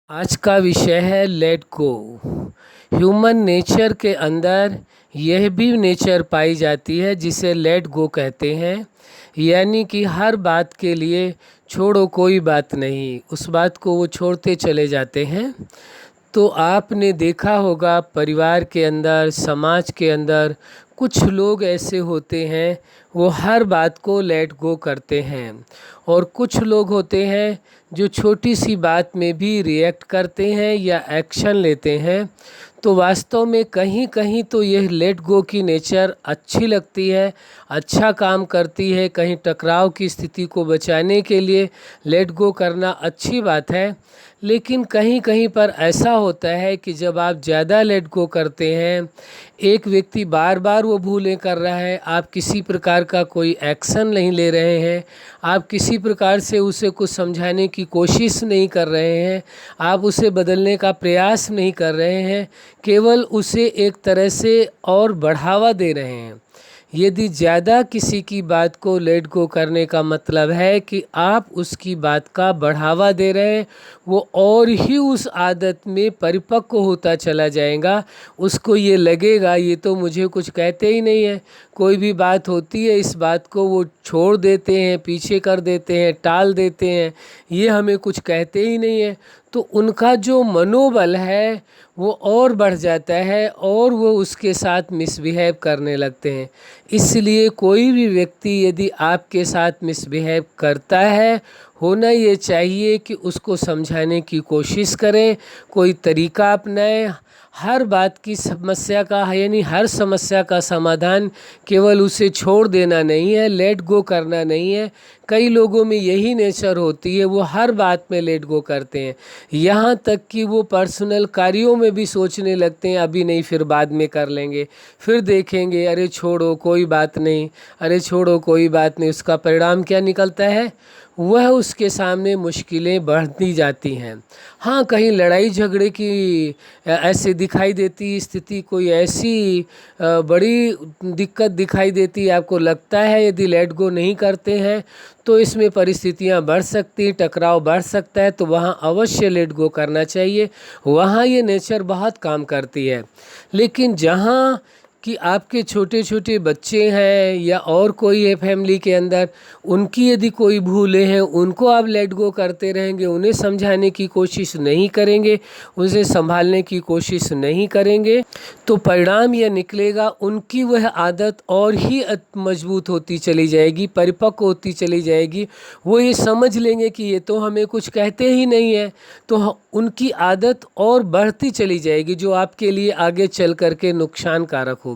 आज का विषय है लेट गो। ह्यूमन नेचर के अंदर यह भी नेचर पाई जाती है जिसे लेट गो कहते हैं, यानी कि हर बात के लिए छोड़ो कोई बात नहीं, उस बात को वो छोड़ते चले जाते हैं। तो आपने देखा होगा परिवार के अंदर, समाज के अंदर कुछ लोग ऐसे होते हैं वो हर बात को लेट गो करते हैं, और कुछ लोग होते हैं जो छोटी सी बात में भी रिएक्ट करते हैं या एक्शन लेते हैं। तो वास्तव में कहीं कहीं तो यह लेट गो की नेचर अच्छी लगती है, अच्छा काम करती है। कहीं टकराव की स्थिति को बचाने के लिए लेट गो करना अच्छी बात है, लेकिन कहीं कहीं पर ऐसा होता है कि जब आप ज़्यादा लेट गो करते हैं, एक व्यक्ति बार बार वो भूलें कर रहा है, आप किसी प्रकार का कोई एक्शन नहीं ले रहे हैं, आप किसी प्रकार से उसे कुछ समझाने की कोशिश नहीं कर रहे हैं, आप उसे बदलने का प्रयास नहीं कर रहे हैं, केवल उसे एक तरह से और बढ़ावा दे रहे हैं। यदि ज़्यादा किसी की बात को लेट गो करने का मतलब है कि आप उसकी बात का बढ़ावा दे रहे हैं, वो और ही उस आदत में परिपक्व होता चला जाएगा। उसको ये लगेगा ये तो मुझे कुछ कहते ही नहीं है, कोई भी बात होती है इस बात को वो छोड़ देते हैं, पीछे कर देते हैं, टाल देते हैं, ये हमें कुछ कहते ही नहीं है। तो उनका जो मनोबल है वो और बढ़ जाता है और वो उसके साथ मिसबिहेव करने लगते हैं। इसलिए कोई भी व्यक्ति यदि आपके साथ मिसबिहेव करता है, होना ये चाहिए कि उसको समझाने की कोशिश करें, कोई तरीका अपनाएं। हर बात की समस्या का यानी हर समस्या का समाधान केवल उसे छोड़ देना नहीं है, लेट गो करना नहीं है। कई लोगों में यही नेचर होती है, वो हर बात में लेट गो करते हैं, यहाँ तक कि वो पर्सनल कार्यों में भी सोचने लगते हैं अभी नहीं फिर बाद में कर लेंगे, फिर देखेंगे, अरे छोड़ो कोई बात नहीं, अरे छोड़ो कोई बात नहीं। उसका परिणाम क्या निकलता है? वह उसके सामने मुश्किलें बढ़ती जाती हैं। हाँ, कहीं लड़ाई झगड़े की ऐसे दिखाई देती स्थिति, कोई ऐसी बड़ी दिक्कत दिखाई देती, आपको लगता है यदि लेट गो नहीं करते हैं तो इसमें परिस्थितियां बढ़ सकती, टकराव बढ़ सकता है, तो वहाँ अवश्य लेट गो करना चाहिए। वहाँ ये नेचर बहुत काम करती है। लेकिन जहाँ कि आपके छोटे छोटे बच्चे हैं या और कोई है फैमिली के अंदर, उनकी यदि कोई भूलें हैं, उनको आप लेट गो करते रहेंगे, उन्हें समझाने की कोशिश नहीं करेंगे, उसे संभालने की कोशिश नहीं करेंगे, तो परिणाम यह निकलेगा उनकी वह आदत और ही मजबूत होती चली जाएगी, परिपक्व होती चली जाएगी। वो ये समझ लेंगे कि ये तो हमें कुछ कहते ही नहीं है, तो उनकी आदत और बढ़ती चली जाएगी जो आपके लिए आगे चल कर के नुकसानकारक होगी।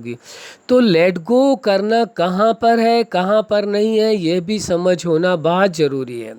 तो लेट गो करना कहाँ पर है, कहाँ पर नहीं है, यह भी समझ होना बहुत ज़रूरी है।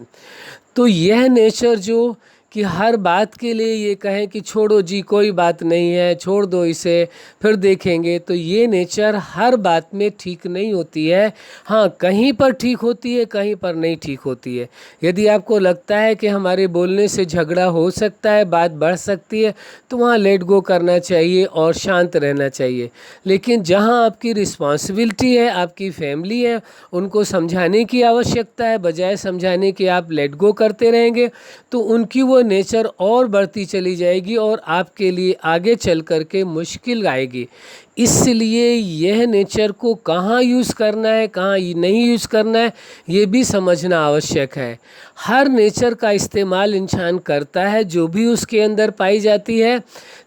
तो यह नेचर जो कि हर बात के लिए ये कहें कि छोड़ो जी कोई बात नहीं है, छोड़ दो इसे, फिर देखेंगे, तो ये नेचर हर बात में ठीक नहीं होती है। हाँ, कहीं पर ठीक होती है, कहीं पर नहीं ठीक होती है। यदि आपको लगता है कि हमारे बोलने से झगड़ा हो सकता है, बात बढ़ सकती है, तो वहाँ लेट गो करना चाहिए और शांत रहना चाहिए। लेकिन जहाँ आपकी रिस्पॉन्सिबिलिटी है, आपकी फैमिली है, उनको समझाने की आवश्यकता है, बजाय समझाने के आप लेट गो करते रहेंगे, तो उनकी वो नेचर और बढ़ती चली जाएगी और आपके लिए आगे चल कर के मुश्किल आएगी। इसलिए यह नेचर को कहाँ यूज़ करना है, कहाँ नहीं यूज़ करना है, ये भी समझना आवश्यक है। हर नेचर का इस्तेमाल इंसान करता है जो भी उसके अंदर पाई जाती है,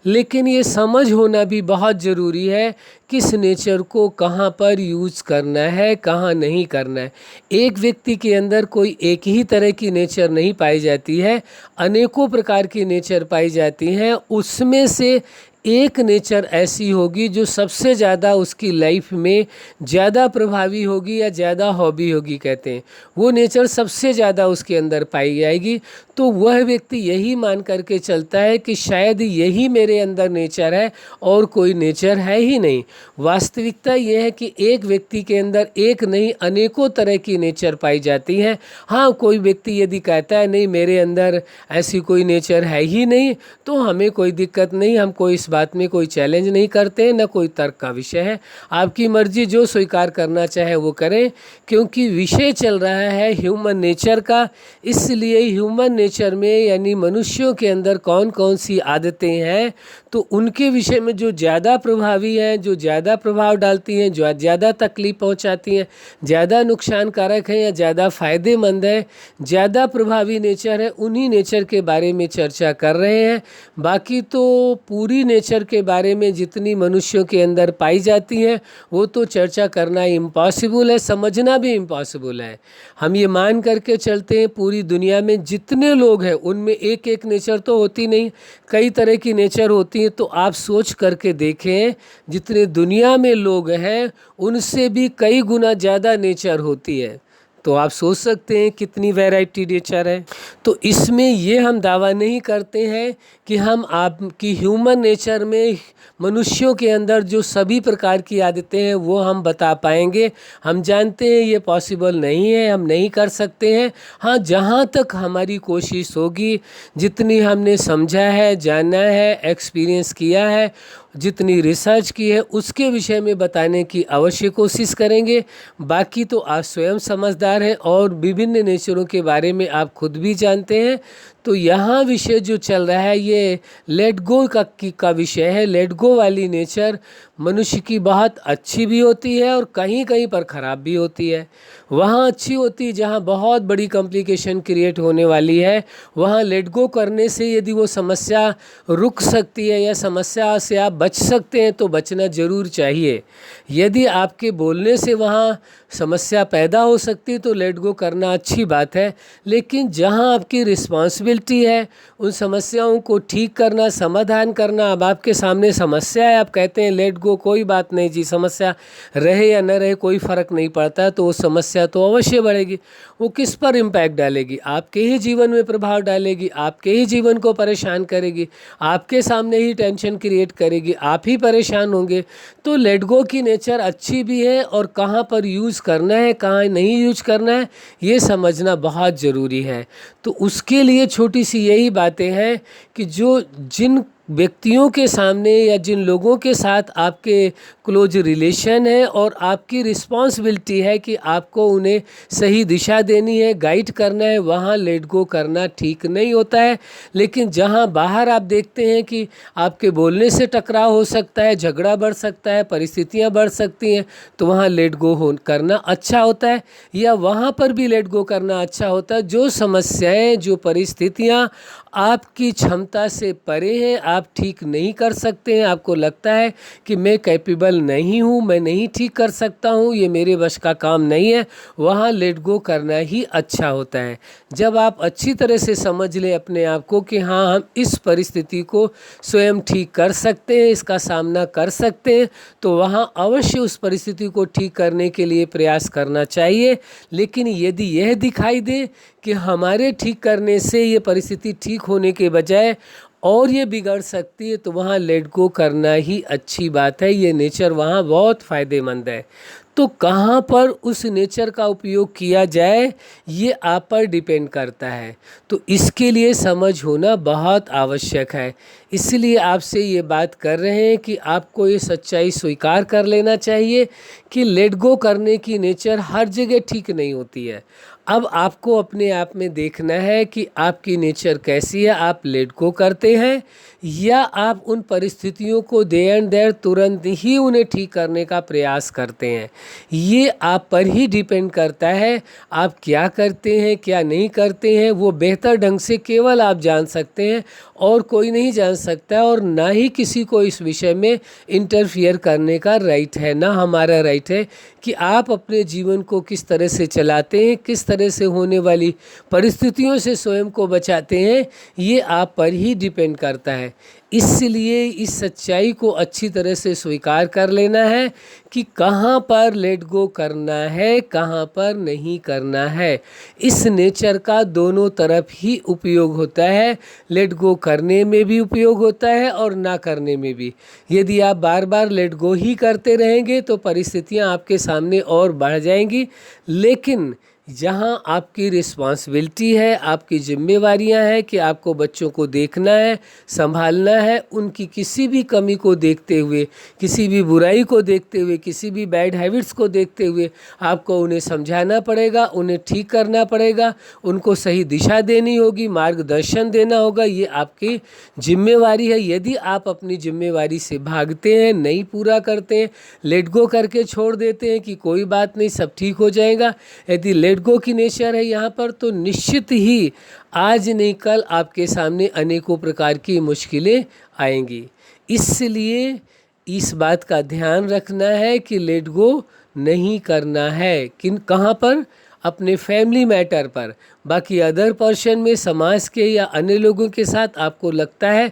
लेकिन ये समझ होना भी बहुत ज़रूरी है किस नेचर को कहाँ पर यूज़ करना है, कहाँ नहीं करना है। एक व्यक्ति के अंदर कोई एक ही तरह की नेचर नहीं पाई जाती है, अनेकों प्रकार की नेचर पाई जाती हैं। उसमें से एक नेचर ऐसी होगी जो सबसे ज़्यादा उसकी लाइफ में ज़्यादा प्रभावी होगी या ज़्यादा हॉबी होगी, कहते हैं वो नेचर सबसे ज़्यादा उसके अंदर पाई जाएगी। तो वह व्यक्ति यही मान करके चलता है कि शायद यही मेरे अंदर नेचर है और कोई नेचर है ही नहीं। वास्तविकता यह है कि एक व्यक्ति के अंदर एक नहीं अनेकों तरह की नेचर पाई जाती हैं। हाँ, कोई व्यक्ति यदि कहता है नहीं मेरे अंदर ऐसी कोई नेचर है ही नहीं, तो हमें कोई दिक्कत नहीं, हम कोई इस बात में कोई चैलेंज नहीं करते हैं, न कोई तर्क का विषय है। आपकी मर्जी, जो स्वीकार करना चाहे वो करें, क्योंकि विषय चल रहा है ह्यूमन नेचर का। इसलिए ह्यूमन नेचर में यानी मनुष्यों के अंदर कौन कौन सी आदतें हैं, तो उनके विषय में जो ज़्यादा प्रभावी हैं, जो ज़्यादा प्रभाव डालती हैं, जो ज़्यादा तकलीफ पहुंचाती हैं, ज़्यादा नुकसानकारक हैं या ज़्यादा फ़ायदेमंद है, ज़्यादा प्रभावी नेचर है, उन्हीं नेचर के बारे में चर्चा कर रहे हैं। बाकी तो पूरी नेचर के बारे में जितनी मनुष्यों के अंदर पाई जाती हैं वो तो चर्चा करना इम्पॉसिबल है, समझना भी इम्पॉसिबल है। हम ये मान करके चलते हैं पूरी दुनिया में जितने लोग हैं उनमें एक एक नेचर तो होती नहीं, कई तरह की नेचर होती है। तो आप सोच करके देखें, जितने दुनिया में लोग हैं उनसे भी कई गुना ज़्यादा नेचर होती है। तो आप सोच सकते हैं कितनी वैरायटी नेचर है। तो इसमें ये हम दावा नहीं करते हैं कि हम आपकी ह्यूमन नेचर में मनुष्यों के अंदर जो सभी प्रकार की आदतें हैं वो हम बता पाएंगे। हम जानते हैं ये पॉसिबल नहीं है, हम नहीं कर सकते हैं। हाँ, जहाँ तक हमारी कोशिश होगी, जितनी हमने समझा है, जाना है, एक्सपीरियंस किया है, जितनी रिसर्च की है, उसके विषय में बताने की अवश्य कोशिश करेंगे। बाकी तो आप स्वयं समझदार हैं और विभिन्न नेचरों के बारे में आप खुद भी जानते हैं। तो यहाँ विषय जो चल रहा है ये लेट गो का विषय है। लेट गो वाली नेचर मनुष्य की बहुत अच्छी भी होती है और कहीं कहीं पर ख़राब भी होती है। वहाँ अच्छी होती है जहाँ बहुत बड़ी कॉम्प्लिकेशन क्रिएट होने वाली है, वहाँ लेट गो करने से यदि वो समस्या रुक सकती है या समस्या से आप बच सकते हैं तो बचना ज़रूर चाहिए। यदि आपके बोलने से वहाँ समस्या पैदा हो सकती है तो लेट गो करना अच्छी बात है। लेकिन जहाँ आपकी रिस्पॉन्सिबिलिटी है उन समस्याओं को ठीक करना, समाधान करना, अब आपके सामने समस्या है, आप कहते हैं लेट गो, कोई बात नहीं जी, समस्या रहे या न रहे कोई फ़र्क नहीं पड़ता, तो वो समस्या तो अवश्य बढ़ेगी। वो किस पर इम्पैक्ट डालेगी? आपके ही जीवन में प्रभाव डालेगी, आपके ही जीवन को परेशान करेगी, आपके सामने ही टेंशन क्रिएट करेगी, आप ही परेशान होंगे। तो लेट गो की नेचर अच्छी भी है और कहाँ पर यूज़ करना है, कहाँ नहीं यूज करना है, ये समझना बहुत ज़रूरी है। तो उसके लिए छोटी सी यही बातें हैं कि जिन व्यक्तियों के सामने या जिन लोगों के साथ आपके क्लोज रिलेशन है और आपकी रिस्पॉन्सिबिलिटी है कि आपको उन्हें सही दिशा देनी है, गाइड करना है, वहाँ लेट गो करना ठीक नहीं होता है। लेकिन जहाँ बाहर आप देखते हैं कि आपके बोलने से टकराव हो सकता है, झगड़ा बढ़ सकता है, परिस्थितियाँ बढ़ सकती हैं, तो वहाँ लेट गो करना अच्छा होता है, या वहाँ पर भी लेट गो करना अच्छा होता है। जो समस्याएं, जो परिस्थितियाँ आपकी क्षमता से परे हैं, आप ठीक नहीं कर सकते हैं, आपको लगता है कि मैं कैपेबल नहीं हूँ, मैं नहीं ठीक कर सकता हूँ, ये मेरे वश का काम नहीं है, वहाँ लेट गो करना ही अच्छा होता है। जब आप अच्छी तरह से समझ लें अपने आप को कि हाँ, हम इस परिस्थिति को स्वयं ठीक कर सकते हैं, इसका सामना कर सकते हैं, तो वहाँ अवश्य उस परिस्थिति को ठीक करने के लिए प्रयास करना चाहिए। लेकिन यदि यह दिखाई दे कि हमारे ठीक करने से ये परिस्थिति ठीक होने के बजाय और ये बिगड़ सकती है, तो वहाँ लेट गो करना ही अच्छी बात है। ये नेचर वहाँ बहुत फ़ायदेमंद है। तो कहाँ पर उस नेचर का उपयोग किया जाए ये आप पर डिपेंड करता है। तो इसके लिए समझ होना बहुत आवश्यक है। इसलिए आपसे ये बात कर रहे हैं कि आपको ये सच्चाई स्वीकार कर लेना चाहिए कि लेट गो करने की नेचर हर जगह ठीक नहीं होती है। अब आपको अपने आप में देखना है कि आपकी नेचर कैसी है। आप लेट गो करते हैं या आप उन परिस्थितियों को देयर एंड देयर तुरंत ही उन्हें ठीक करने का प्रयास करते हैं। ये आप पर ही डिपेंड करता है। आप क्या करते हैं, क्या नहीं करते हैं, वो बेहतर ढंग से केवल आप जान सकते हैं और कोई नहीं जान सकता, और ना ही किसी को इस विषय में इंटरफियर करने का राइट है, ना हमारा राइट है कि आप अपने जीवन को किस तरह से चलाते हैं, किस तरह से होने वाली परिस्थितियों से स्वयं को बचाते हैं, ये आप पर ही डिपेंड करता है। इसलिए इस सच्चाई को अच्छी तरह से स्वीकार कर लेना है कि कहाँ पर लेट गो करना है, कहाँ पर नहीं करना है। इस नेचर का दोनों तरफ ही उपयोग होता है। लेट गो करने में भी उपयोग होता है और ना करने में भी। यदि आप बार बार लेट गो ही करते रहेंगे तो परिस्थितियाँ आपके सामने और बढ़ जाएंगी। लेकिन जहाँ आपकी रिस्पॉन्सिबिलिटी है, आपकी जिम्मेवारियाँ हैं कि आपको बच्चों को देखना है, संभालना है, उनकी किसी भी कमी को देखते हुए, किसी भी बुराई को देखते हुए, किसी भी बैड हैबिट्स को देखते हुए आपको उन्हें समझाना पड़ेगा, उन्हें ठीक करना पड़ेगा, उनको सही दिशा देनी होगी, मार्गदर्शन देना होगा। ये आपकी जिम्मेवारी है। यदि आप अपनी जिम्मेवारी से भागते हैं, नहीं पूरा करते हैं, लेट गो करके छोड़ देते हैं कि कोई बात नहीं, सब ठीक हो जाएगा, यदि लेट गो की नेचर है यहाँ पर, तो निश्चित ही आज नहीं कल आपके सामने अनेकों प्रकार की मुश्किलें आएंगी। इसलिए इस बात का ध्यान रखना है कि लेट गो नहीं करना है। कहाँ पर? अपने फैमिली मैटर पर। बाकी अदर पर्सन में, समाज के या अन्य लोगों के साथ आपको लगता है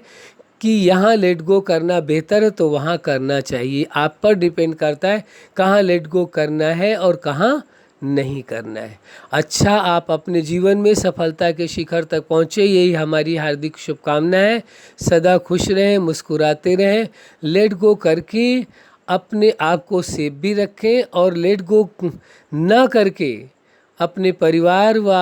कि यहाँ लेट गो करना बेहतर है तो वहाँ करना चाहिए। आप पर डिपेंड करता है कहाँ लेट गो करना है और कहाँ नहीं करना है। अच्छा, आप अपने जीवन में सफलता के शिखर तक पहुँचे, यही हमारी हार्दिक शुभकामना है। सदा खुश रहें, मुस्कुराते रहें, लेट गो करके अपने आप को सेफ भी रखें और लेट गो ना करके अपने परिवार व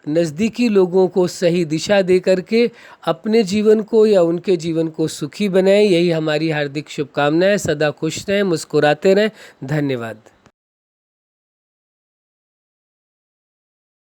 नज़दीकी लोगों को सही दिशा दे करके अपने जीवन को या उनके जीवन को सुखी बनाएं। यही हमारी हार्दिक शुभकामना है। सदा खुश रहें, मुस्कुराते रहें। धन्यवाद।